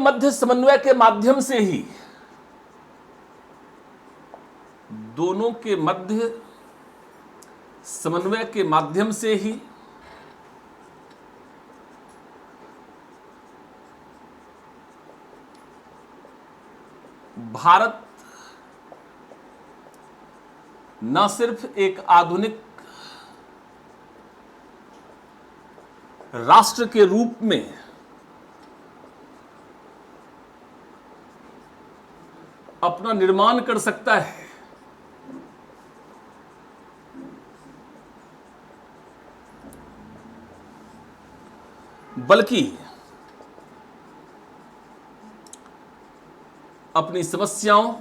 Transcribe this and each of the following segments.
मध्य समन्वय के माध्यम से ही, दोनों के मध्य समन्वय के माध्यम से ही भारत न सिर्फ एक आधुनिक राष्ट्र के रूप में अपना निर्माण कर सकता है, बल्कि अपनी समस्याओं,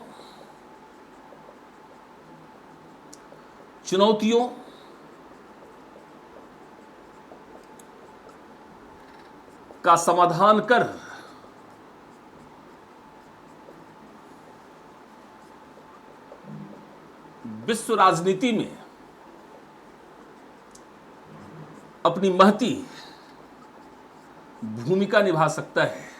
चुनौतियों का समाधान कर विश्व राजनीति में अपनी महती भूमिका निभा सकता है।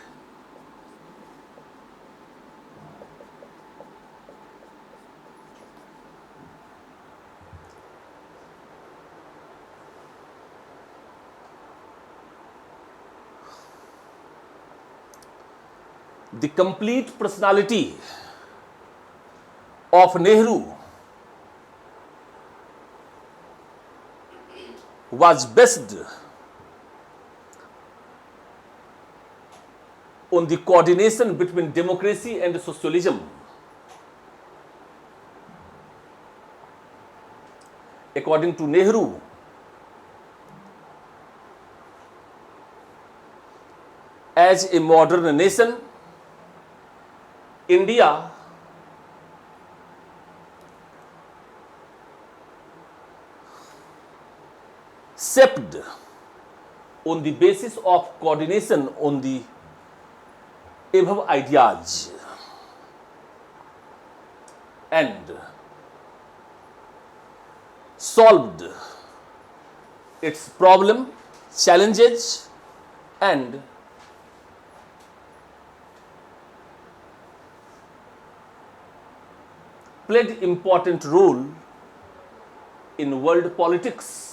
The complete personality of Nehru was based on the coordination between democracy and socialism. According to Nehru, as a modern nation, India shaped on the basis of coordination on the above ideas and solved its problem, challenges and played important role in world politics.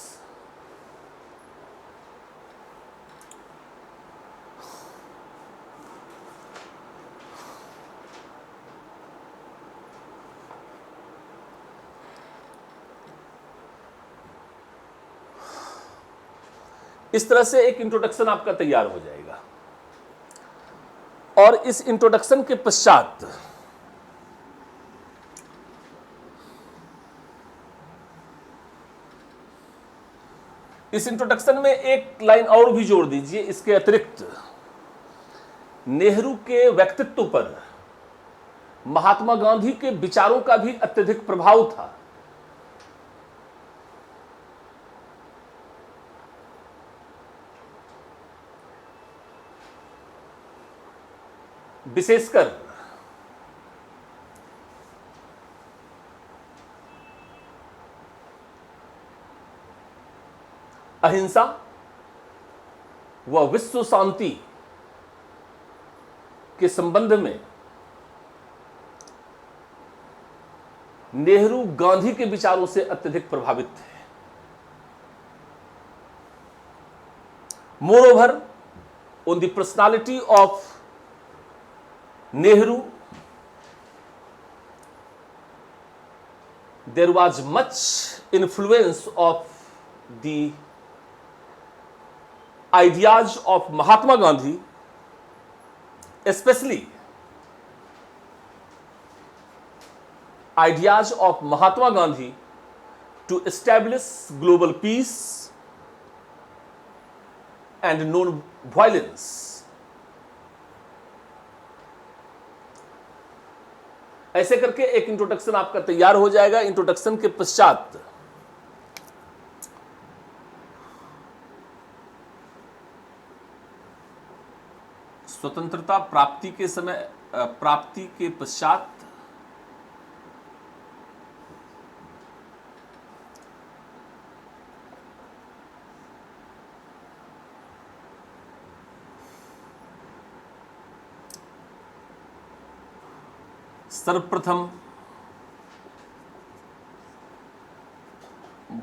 इस तरह से एक introduction आपका तैयार हो जाएगा और इस इंट्रोडक्शन के पश्चात इस इंट्रोडक्शन में एक लाइन और भी जोड़ दीजिए। इसके अतिरिक्त नेहरू के व्यक्तित्व पर महात्मा गांधी के विचारों का भी अत्यधिक प्रभाव था। विशेषकर अहिंसा व विश्व शांति के संबंध में नेहरू गांधी के विचारों से अत्यधिक प्रभावित थे। Moreover, on the personality of Nehru, there was much influence of the ideas of Mahatma Gandhi, especially ideas of Mahatma Gandhi to establish global peace and non-violence. ऐसे करके एक इंट्रोडक्शन आपका तैयार हो जाएगा। इंट्रोडक्शन के पश्चात स्वतंत्रता प्राप्ति के समय, प्राप्ति के पश्चात सर्वप्रथम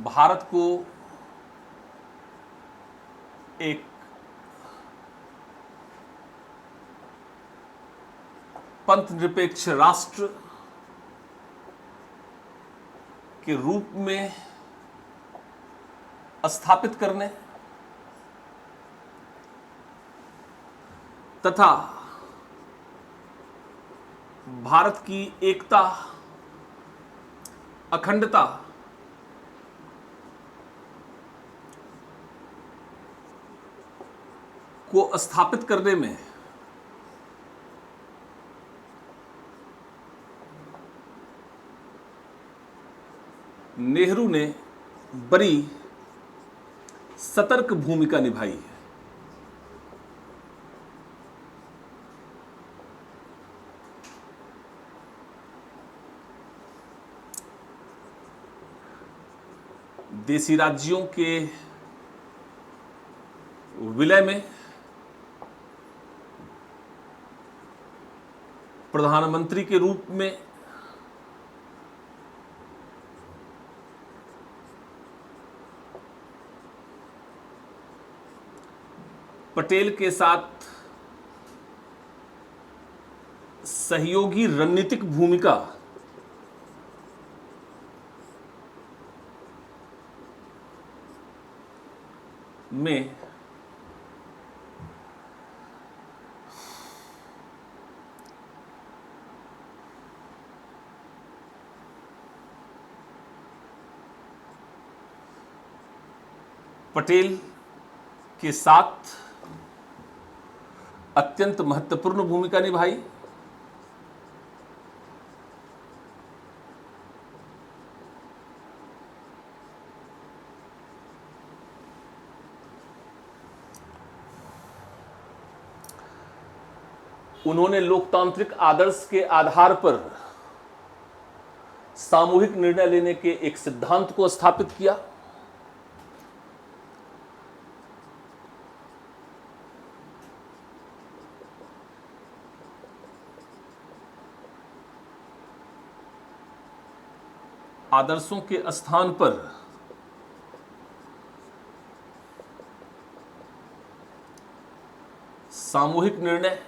भारत को एक पंथ निरपेक्ष राष्ट्र के रूप में स्थापित करने तथा भारत की एकता, अखंडता को स्थापित करने में नेहरू ने बड़ी सतर्क भूमिका निभाई है। देशी राज्यों के विलय में प्रधानमंत्री के रूप में पटेल के साथ सहयोगी रणनीतिक भूमिका में पटेल के साथ अत्यंत महत्वपूर्ण भूमिका निभाई। उन्होंने लोकतांत्रिक आदर्श के आधार पर सामूहिक निर्णय लेने के एक सिद्धांत को स्थापित किया। आदर्शों के स्थान पर सामूहिक निर्णय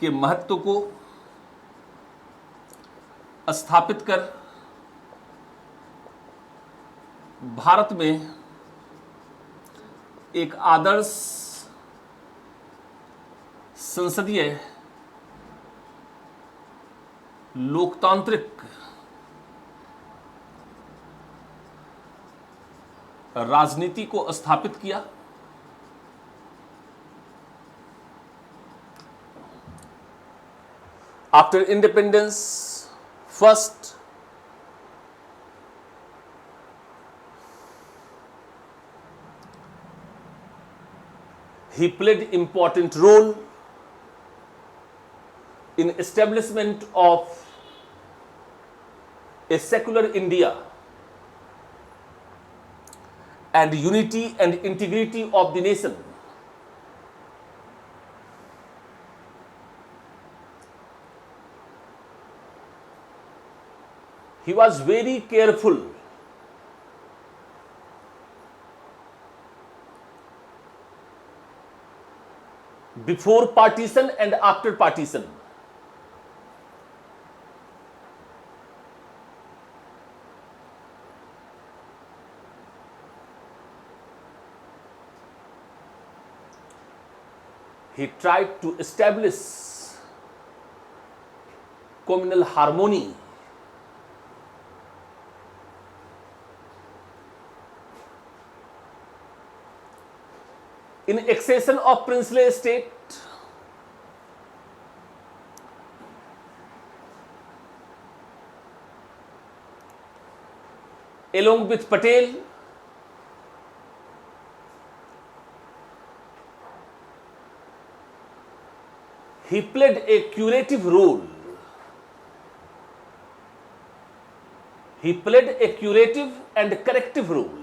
के महत्व को स्थापित कर भारत में एक आदर्श संसदीय लोकतांत्रिक राजनीति को स्थापित किया। After independence, first he played important role in establishment of a secular India and unity and integrity of the nation. He was very careful before partition and after partition. He tried to establish communal harmony in accession of princely state. Along with Patel, he played a curative role. He played a curative and corrective role.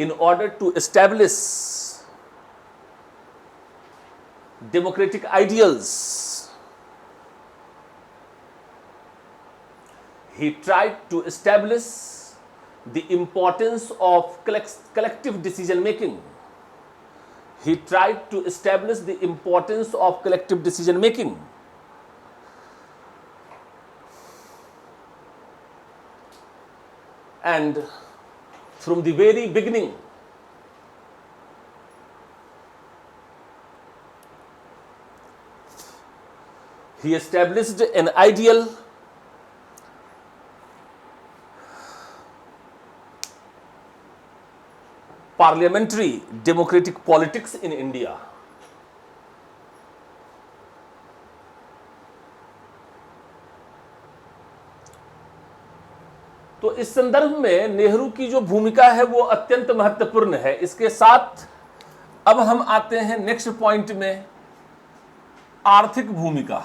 in order to establish democratic ideals. He tried to establish the importance of collective decision making. He tried to establish the importance of collective decision making. And from the very beginning, he established an ideal parliamentary democratic politics in India. तो इस संदर्भ में नेहरू की जो भूमिका है वो अत्यंत महत्वपूर्ण है। इसके साथ अब हम आते हैं नेक्स्ट पॉइंट में, आर्थिक भूमिका।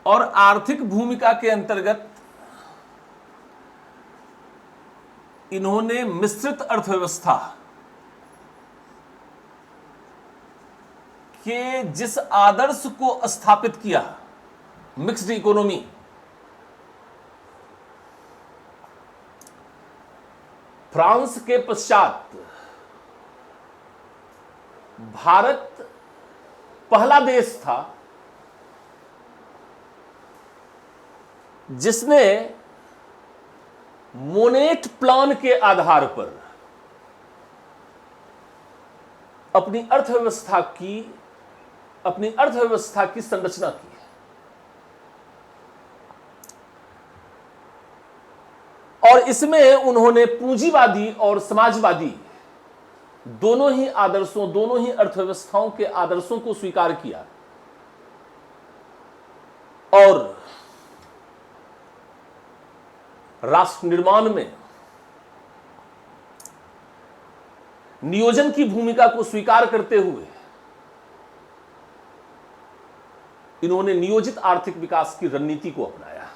और आर्थिक भूमिका के अंतर्गत इन्होंने मिश्रित अर्थव्यवस्था के जिस आदर्श को स्थापित किया, मिक्स्ड इकोनॉमी, फ्रांस के पश्चात भारत पहला देश था जिसने मोनेट प्लान के आधार पर अपनी अर्थव्यवस्था की संरचना की। और इसमें उन्होंने पूंजीवादी और समाजवादी दोनों ही अर्थव्यवस्थाओं के आदर्शों को स्वीकार किया और राष्ट्र निर्माण में नियोजन की भूमिका को स्वीकार करते हुए इन्होंने नियोजित आर्थिक विकास की रणनीति को अपनाया।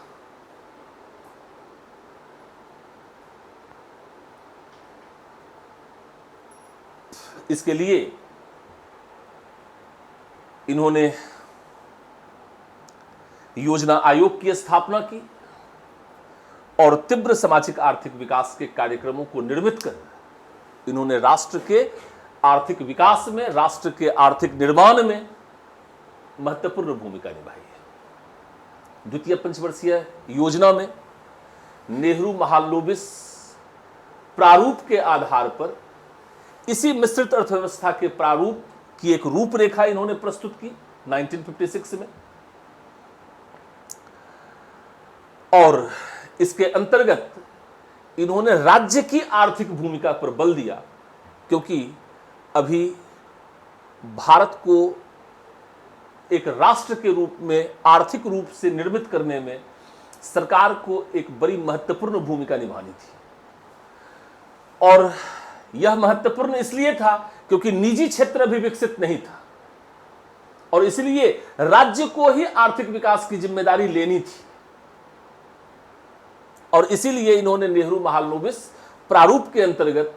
इसके लिए इन्होंने योजना आयोग की स्थापना की और तीव्र सामाजिक आर्थिक विकास के कार्यक्रमों को निर्मित कर इन्होंने राष्ट्र के आर्थिक विकास में, राष्ट्र के आर्थिक निर्माण में महत्वपूर्ण भूमिका निभाई है। द्वितीय पंचवर्षीय योजना में नेहरू महालनोबिस प्रारूप के आधार पर इसी मिश्रित अर्थव्यवस्था के प्रारूप की एक रूपरेखा इन्होंने प्रस्तुत की 1956 में। और इसके अंतर्गत इन्होंने राज्य की आर्थिक भूमिका पर बल दिया, क्योंकि अभी भारत को एक राष्ट्र के रूप में आर्थिक रूप से निर्मित करने में सरकार को एक बड़ी महत्वपूर्ण भूमिका निभानी थी। और यह महत्वपूर्ण इसलिए था क्योंकि निजी क्षेत्र अभी विकसित नहीं था और इसलिए राज्य को ही आर्थिक विकास की जिम्मेदारी लेनी थी। और इसीलिए इन्होंने नेहरू महालनोबिस प्रारूप के अंतर्गत,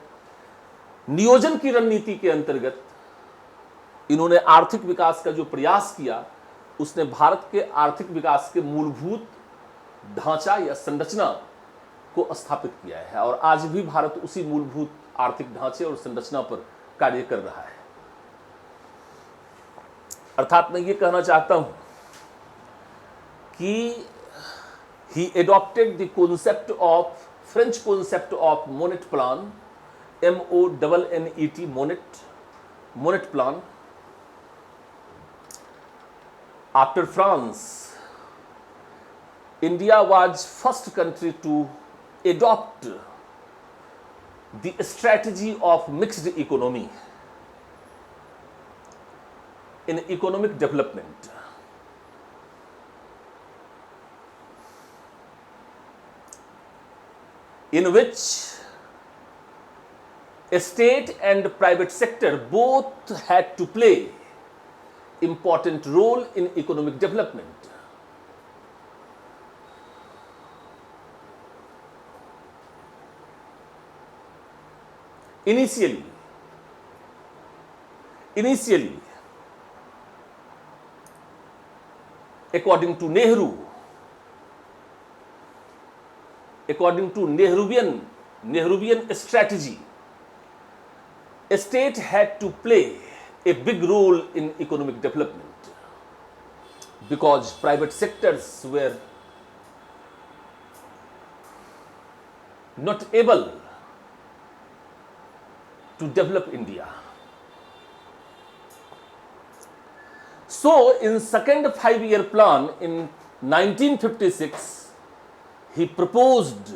नियोजन की रणनीति के अंतर्गत इन्होंने आर्थिक विकास का जो प्रयास किया उसने भारत के आर्थिक विकास के मूलभूत ढांचा या संरचना को स्थापित किया है। और आज भी भारत उसी मूलभूत आर्थिक ढांचे और संरचना पर कार्य कर रहा है। अर्थात मैं ये कहना चाहता हूं कि he adopted the concept of French concept of Monet plan, MONNET, Monet plan. After France, India was first country to adopt the strategy of mixed economy in economic development. In which state and private sector both had to play important role in economic development. initially, according to Nehruvian strategy, a state had to play a big role in economic development because private sectors were not able to develop India. So, in second 5-year plan in 1956, he proposed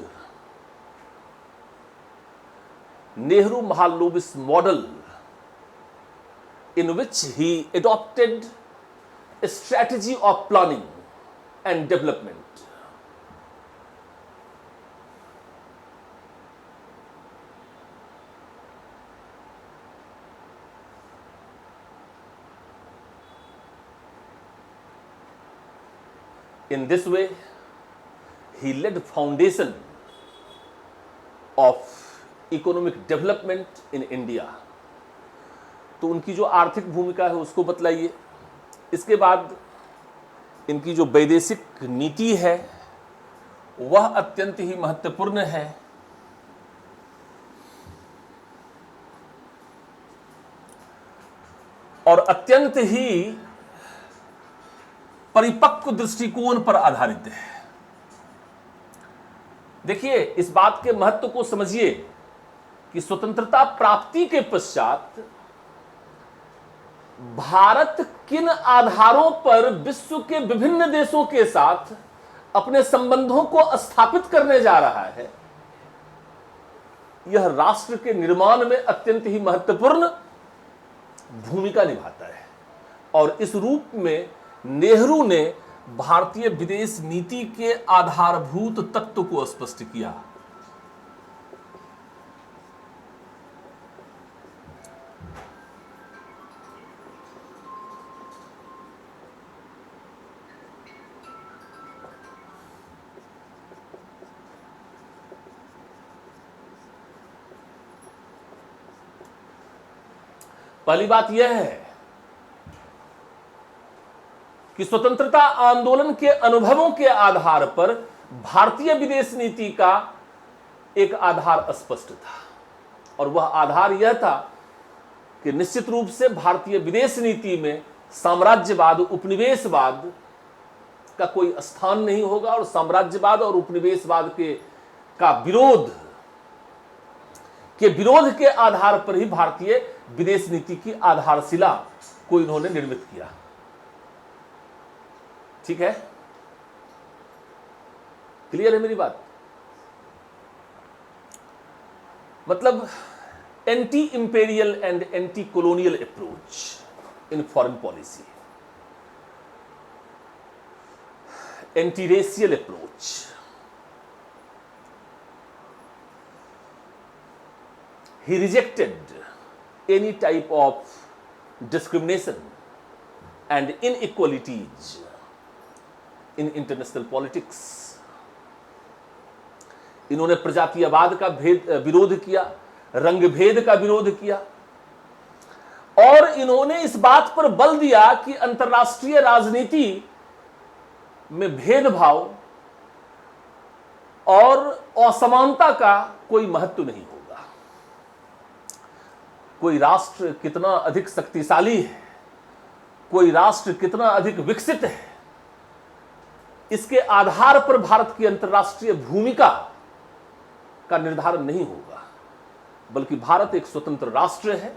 Nehru-Mahalanobis model, in which he adopted a strategy of planning and development. In this way, he laid the foundation of economic development in India. तो उनकी जो आर्थिक भूमिका है उसको बतलाइए। इसके बाद इनकी जो वैदेशिक नीति है वह अत्यंत ही महत्वपूर्ण है। और अत्यंत ही परिपक्व दृष्टिकोण पर आधारित है। देखिए, इस बात के महत्व को समझिए कि स्वतंत्रता प्राप्ति के पश्चात भारत किन आधारों पर विश्व के विभिन्न देशों के साथ अपने संबंधों को स्थापित करने जा रहा है, यह राष्ट्र के निर्माण में अत्यंत ही महत्वपूर्ण भूमिका निभाता है। और इस रूप में नेहरू ने भारतीय विदेश नीति के आधारभूत तत्व को स्पष्ट किया। पहली बात यह है कि स्वतंत्रता आंदोलन के अनुभवों के आधार पर भारतीय विदेश नीति का एक आधार स्पष्ट था, और वह आधार यह था कि निश्चित रूप से भारतीय विदेश नीति में साम्राज्यवाद, उपनिवेशवाद का कोई स्थान नहीं होगा, और साम्राज्यवाद और उपनिवेशवाद का विरोध के आधार पर ही भारतीय विदेश नीति की आधारशिला को इन्होंने निर्मित किया। ठीक है, क्लियर है मेरी बात? मतलब anti imperial and anti colonial approach in foreign policy, anti racial approach, he rejected any type of discrimination and inequalities in international politics. इन्होंने प्रजातीयवाद का विरोध किया, रंग भेद का विरोध किया, और इन्होंने इस बात पर बल दिया कि अंतर्राष्ट्रीय राजनीति में भेदभाव और असमानता का कोई महत्व नहीं होगा। कोई राष्ट्र कितना अधिक शक्तिशाली है, कोई राष्ट्र कितना अधिक विकसित है, इसके आधार पर भारत की अंतर्राष्ट्रीय भूमिका का निर्धारण नहीं होगा, बल्कि भारत एक स्वतंत्र राष्ट्र है,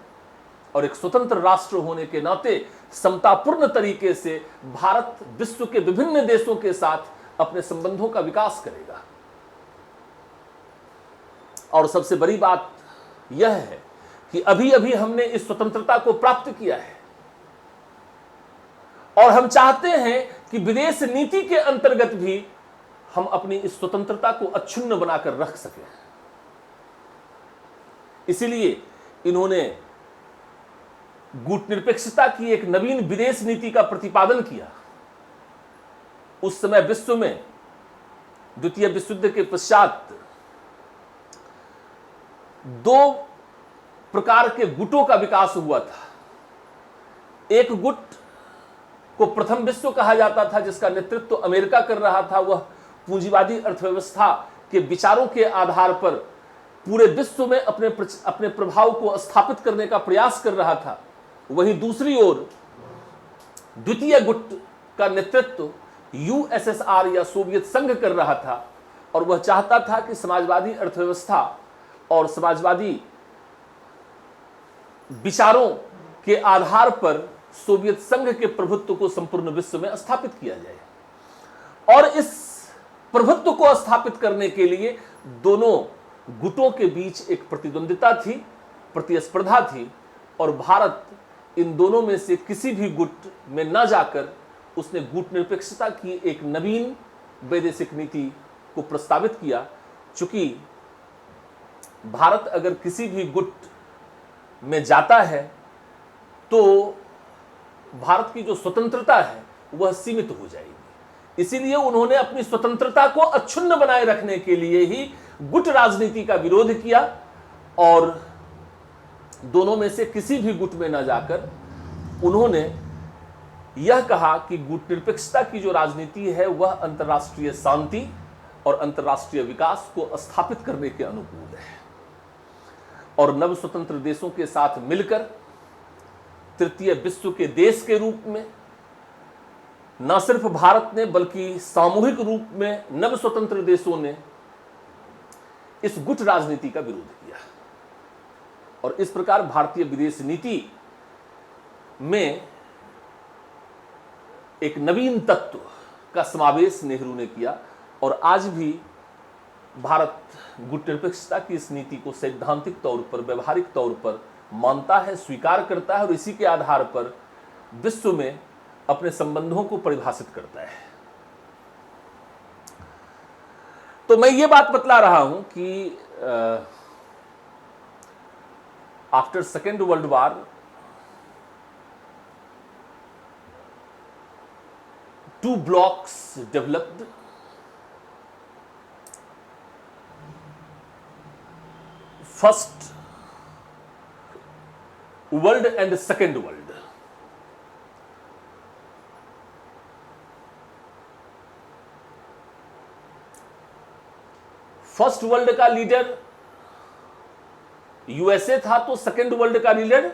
और एक स्वतंत्र राष्ट्र होने के नाते समतापूर्ण तरीके से भारत विश्व के विभिन्न देशों के साथ अपने संबंधों का विकास करेगा। और सबसे बड़ी बात यह है कि अभी अभी हमने इस स्वतंत्रता को प्राप्त किया है, और हम चाहते हैं कि विदेश नीति के अंतर्गत भी हम अपनी इस स्वतंत्रता को अक्षुण्ण बनाकर रख सकें। इसीलिए इन्होंने गुटनिरपेक्षता की एक नवीन विदेश नीति का प्रतिपादन किया। उस समय विश्व में द्वितीय विश्व युद्ध के पश्चात दो प्रकार के गुटों का विकास हुआ था। एक गुट को प्रथम विश्व कहा जाता था, जिसका नेतृत्व अमेरिका कर रहा था। वह पूंजीवादी अर्थव्यवस्था के विचारों के आधार पर पूरे विश्व में अपने प्रभाव को स्थापित करने का प्रयास कर रहा था। वहीं दूसरी ओर द्वितीय गुट का नेतृत्व यूएसएसआर या सोवियत संघ कर रहा था, और वह चाहता था कि समाजवादी अर्थव्यवस्था और समाजवादी विचारों के आधार पर सोवियत संघ के प्रभुत्व को संपूर्ण विश्व में स्थापित किया जाए। और इस प्रभुत्व को स्थापित करने के लिए दोनों गुटों के बीच एक प्रतिद्वंदिता थी, प्रतिस्पर्धा थी, और भारत इन दोनों में से किसी भी गुट में न जाकर उसने गुट निरपेक्षता की एक नवीन वैदेशिक नीति को प्रस्तावित किया। चूंकि भारत अगर किसी भी गुट में जाता है तो भारत की जो स्वतंत्रता है वह सीमित हो जाएगी। इसीलिए उन्होंने अपनी स्वतंत्रता को अक्षुण्ण बनाए रखने के लिए ही गुट राजनीति का विरोध किया, और दोनों में से किसी भी गुट में न जाकर उन्होंने यह कहा कि गुट निरपेक्षता की जो राजनीति है वह अंतर्राष्ट्रीय शांति और अंतर्राष्ट्रीय विकास को स्थापित करने के अनुकूल है। और नव स्वतंत्र देशों के साथ मिलकर तृतीय विश्व के देश के रूप में न सिर्फ भारत ने बल्कि सामूहिक रूप में नव स्वतंत्र देशों ने इस गुट राजनीति का विरोध किया। और इस प्रकार भारतीय विदेश नीति में एक नवीन तत्व का समावेश नेहरू ने किया, और आज भी भारत गुट निरपेक्षता की इस नीति को सैद्धांतिक तौर पर, व्यवहारिक तौर पर मानता है, स्वीकार करता है, और इसी के आधार पर विश्व में अपने संबंधों को परिभाषित करता है। तो मैं ये बात बतला रहा हूं कि after second world war two blocks developed. First world and second world. First world का लीडर यूएसए था, तो सेकेंड वर्ल्ड का लीडर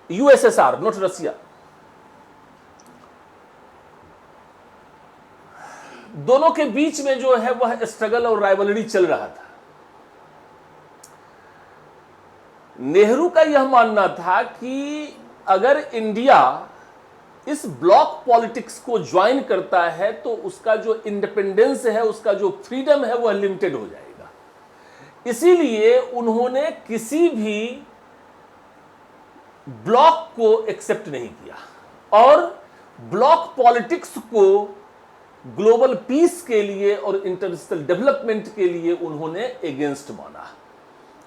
यूएसएसआर, नॉट रसिया। दोनों के बीच में जो है वह स्ट्रगल और राइवलरी चल रहा था। नेहरू का यह मानना था कि अगर इंडिया इस ब्लॉक पॉलिटिक्स को ज्वाइन करता है तो उसका जो इंडिपेंडेंस है, उसका जो फ्रीडम है, वह लिमिटेड हो जाएगा। इसीलिए उन्होंने किसी भी ब्लॉक को एक्सेप्ट नहीं किया और ब्लॉक पॉलिटिक्स को ग्लोबल पीस के लिए और इंटरनेशनल डेवलपमेंट के लिए उन्होंने एगेंस्ट माना।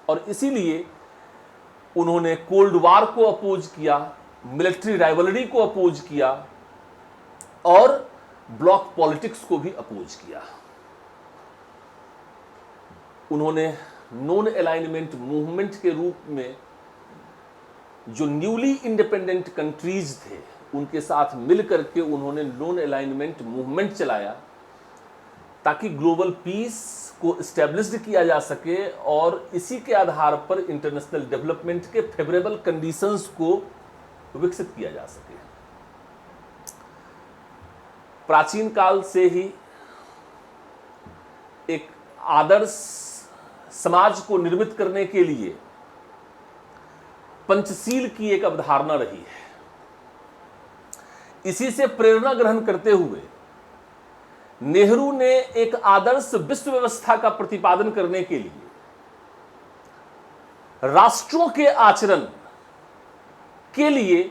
और इसीलिए उन्होंने कोल्ड वार को अपोज किया, मिलिट्री राइवलरी को अपोज किया और ब्लॉक पॉलिटिक्स को भी अपोज किया। उन्होंने नॉन अलाइनमेंट मूवमेंट के रूप में जो न्यूली इंडिपेंडेंट कंट्रीज थे उनके साथ मिलकर के उन्होंने नॉन अलाइनमेंट मूवमेंट चलाया ताकि ग्लोबल पीस को एस्टेब्लिश्ड किया जा सके और इसी के आधार पर इंटरनेशनल डेवलपमेंट के फेवरेबल कंडीशंस को विकसित किया जा सके। प्राचीन काल से ही एक आदर्श समाज को निर्मित करने के लिए पंचशील की एक अवधारणा रही है। इसी से प्रेरणा ग्रहण करते हुए नेहरू ने एक आदर्श विश्व व्यवस्था का प्रतिपादन करने के लिए राष्ट्रों के आचरण के लिए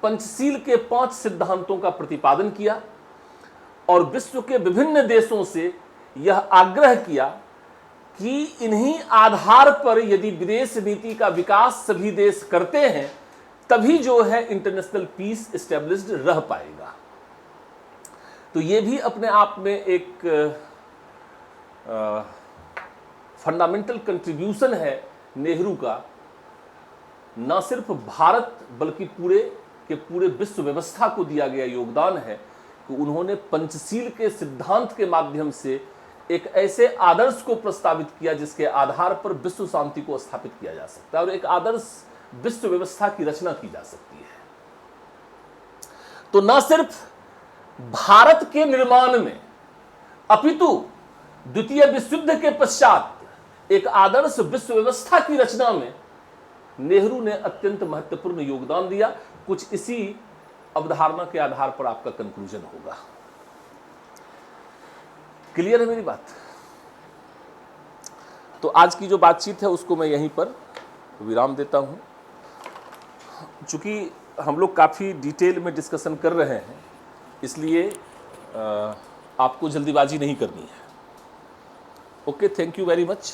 पंचशील के 5 सिद्धांतों का प्रतिपादन किया और विश्व के विभिन्न देशों से यह आग्रह किया कि इन्हीं आधार पर यदि विदेश नीति का विकास सभी देश करते हैं तभी जो है इंटरनेशनल पीस एस्टेब्लिश्ड रह पाएगा। तो ये भी अपने आप में एक फंडामेंटल कंट्रीब्यूशन है नेहरू का न सिर्फ भारत बल्कि पूरे विश्व व्यवस्था को दिया गया योगदान है कि उन्होंने पंचशील के सिद्धांत के माध्यम से एक ऐसे आदर्श को प्रस्तावित किया जिसके आधार पर विश्व शांति को स्थापित किया जा सकता है और एक आदर्श विश्व व्यवस्था की रचना की जा सकती है। तो न सिर्फ भारत के निर्माण में अपितु द्वितीय विश्व युद्ध के पश्चात एक आदर्श विश्व व्यवस्था की रचना में नेहरू ने अत्यंत महत्वपूर्ण योगदान दिया। कुछ इसी अवधारणा के आधार पर आपका कंक्लूजन होगा। क्लियर है मेरी बात? तो आज की जो बातचीत है उसको मैं यहीं पर विराम देता हूं। चूंकि हम लोग काफ़ी डिटेल में डिस्कशन कर रहे हैं इसलिए आपको जल्दीबाजी नहीं करनी है। Okay, thank you very much.